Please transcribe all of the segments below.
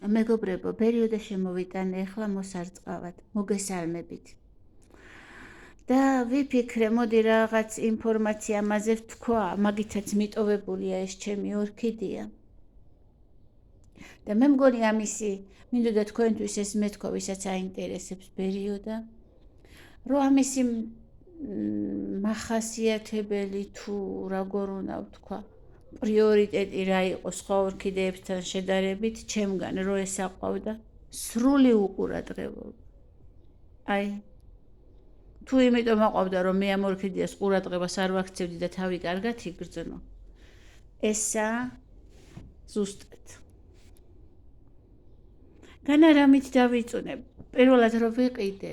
მეგობრებო, პერიოდი შემოვიტანე, ახლა მოსარწყავად, მოგესალმებით. და ვიფიქრე, მოდი რაღაც ინფორმაცია ამაზე ვთქვა, მაგითაც მიტოვებულია ეს ჩემი ორქიდეა. და მე მგონი ამისი, მინდოდა თქვენთვის ეს მეთქვა, ვისაც აინტერესებს პერიოდა, რომ ამისი მახასიათებელი თუ როგორ უნდა ვთქვა, პრიორიტეტი რა იყო სხვა ორქიდეებთან შედარებით, ჩემგან რო ეს აყვავდა, სრული უყურადღებობა. აი, თუ იმიტომ აყვავდა, რომ მე ამ ორქიდეას ყურადღებას არ ვაქცევდი და თავი კარგად იგრძნო, ესა ზუსტად. განარამით დავიწუნე, პირველად რო ვიყიდე,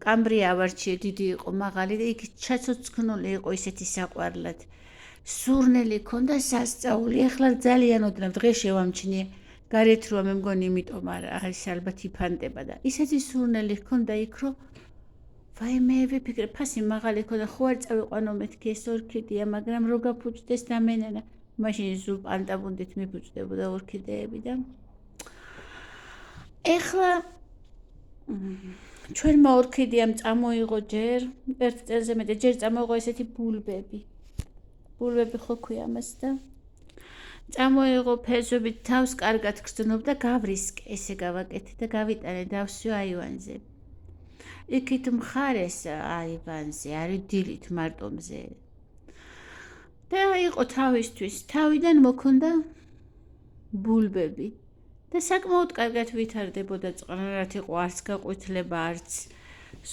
კამბრია ავარჩიე, დიდი იყო, მაღალი და იქ ჩაცოცხლული იყო ისეთი საყვარლად. სურნელი ქონდა სასწაული, ახლა ძალიან ოდნავ დღეს შევამჩნიე. გარეთ როა მე მგონი იმიტომ არა, ეს ალბათ იფანტება და ისეთი სურნელი ქონდა იქ, რომ ვაიმე ვიფიქრე, ფასი მაღალი ქონდა, ხო არ წავიყვანო მეთქი ეს ორქიდეა, მაგრამ რო გაფუჭდეს დამენანა. მაშინ ზულ პანტაბუნდით მიფუჭდებოდა ორქიდეები და ეხლა ჩვენმა ორქიდეამ წამოიღო ჯერ, ერთ წელზე მეტი, ჯერ წამოიღო ესეთი ბულბები. ბულბები ხო ქვია მას და წამოიღო ფესვებით თავს კარგად გრძნობდა, გავრისკე, ესე გავაკეთე და გავიტანე დავსვი აივანზე. იქით მხარეს აივანზე, არის დილით მარტომზე. და იყო თავისთვის, თავიდან მოქონდა ბულბები. და საკმაოდ კარგად ვითარდებოდა წყნარად იყო, არც გაყვითლება, არც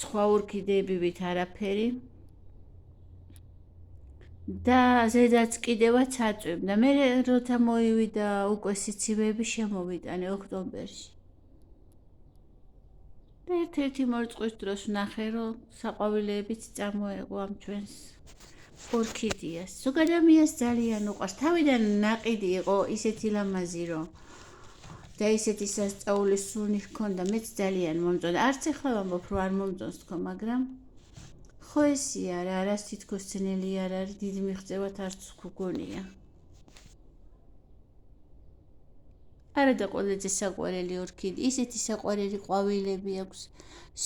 სხვა ორქიდეები ვით არაფერი. და ზედაც კიდევაც აწვევდა. მე როცა მოივიდა უკვე სიცივეები შემოვიტანე ოქტომბერში. და ერთ-ერთი მორწყვის დროს ვნახე, რომ საყვავილეებიც წამოეღო ამ ჩვენს ორქიდეას. ზოგ ადამიანს ძალიან უყვარს. თავიდან ნაყიდი იყო ისეთი ლამაზი, რომ და ისეთი სასწაული სუნი ჰქონდა, მეც ძალიან მომწონდა. არც ახლა ვამბობ, რომ არ მომწონს თქო, მაგრამ ხო ესია რა, არას თითქოს ძნელი არ არის, დიდ მიღწევათ არც გგონია. არა და ყველაზე საყვარელი ორქიდე, ისეთი საყვარელი ყვავილები აქვს,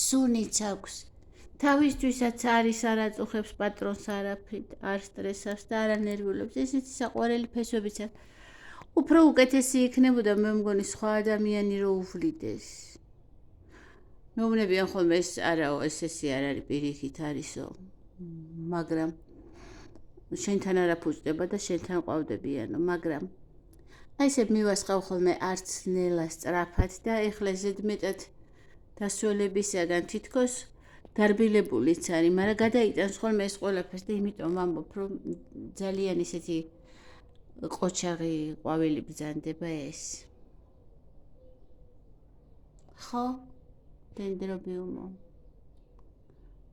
სუნიც აქვს. თავისთვისაც არის არ აწუხებს პატრონს არაფრით, არ სტრესავს და არ ანერვიულებს. ესეთი საყვარელი ფესვებიც აქვს. უფრო უკეთესი იქნებოდა მე მგონი სხვა ადამიანი რო უვლიდეს. მეუბნებიან ხოლმე ეს არაო, ესე არ არის პირიქით არისო, მაგრამ შენთან არა ფუჭდება და შენთან ყვავდებიანო, მაგრამ აი ესე მივასყავ ხოლმე არც ნელა სწრაფად და ეხლა ზედმეტად დასველებისაგან თითქოს დარბილებულიც არის, მაგრამ გადაიტანს ხოლმე ეს ყველაფერს და იმიტომ ვამბობ, რომ ძალიან ისეთი ყოჩაღი ყვავილი ბრძანდება ეს. ხო? დენდრობიუმო.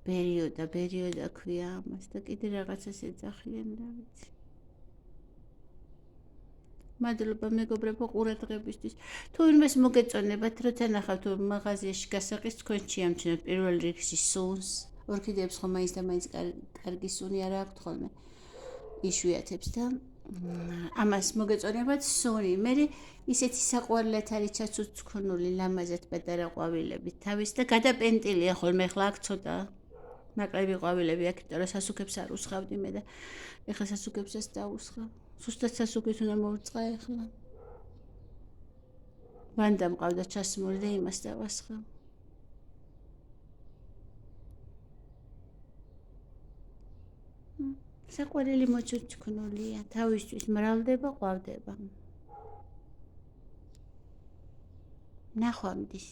პერიოდა ქვია ამას და კიდე რაღაცას ეძახიან და ვიცი. მადლობა მეგობრებო ყურადღებისთვის. თუ ვინმეს მოგეწონებათ, როცა ნახავთ მაღაზიაში გასაყის, თქვენ შეამჩნევთ პირველ რიგში სუნს. ორქიდეებს ხომ მაინც და მაინც კარგი სუნი არ აქვთ ხოლმე. იშვიათებს და ამას მოგეწონებათ სუნი. მე ისეთი საყვარლად არის ჩაცოცხლული ლამაზად პატარა ყვავილებით თავის და გადაპენტილია ხოლმე, ახლა აქ ცოტა ნაკლები ყვავილები აქ, იმიტომ რომ სასუქებს არ უსხავდი მე და ეხლა სასუქებსაც დაუსხავ. სუსტად სასუქით უნდა მოვწყა ეხლა. ვანდა მყავდა ჩასმული და იმას დავასხავ. საყვარელი მოჩუჩქნულია, თავისთვის მრავლდება, ყვავდება. ნახვამდის.